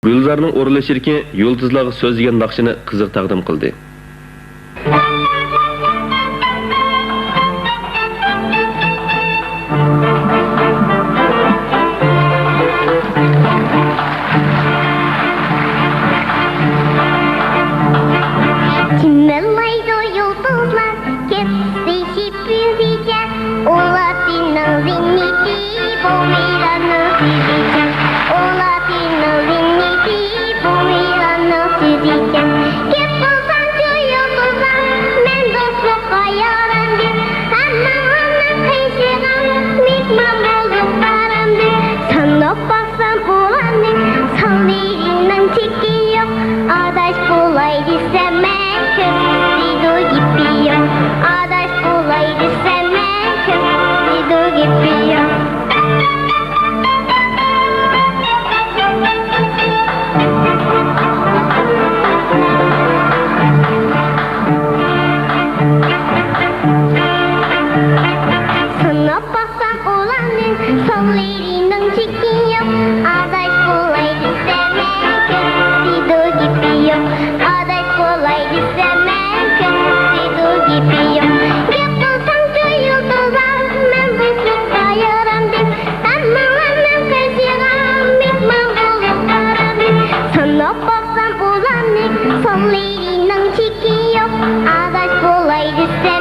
Gülzarning o'rlashirki yulduzlarga so'zlagan naqshini qiziq taqdim qildi. Çimmellaydı yıldızlar, kesişip büyüyecek. Ola senin zinneti, bu miranı süzecek. Ola senin zinneti, bu miranı süzecek. Kep bulsan şu yıldızlar, men dostlukka yarandım. Anna kıyışıgan, mihman bolup barandım. Sanıp baksam ulandım, sanırının çeki yok. Adaş bulaydı sevmek. Adaş bulaydı sevmek, kötüydü gibi ya. Sana baksam olanın, sollarının çeki yok. Adaş bulaydı sevmek, kötüydü gibi ya. Adaş bulaydı sevmek, kötüydü gibi ya. Yapılsam şu yıldızlar, men dostlukka yarandım. Anlamanın kıyışıgan, mihman bolup barandım. Sana baksam olanın, sollarının çeki yok. Adaş bulaydı sevmek.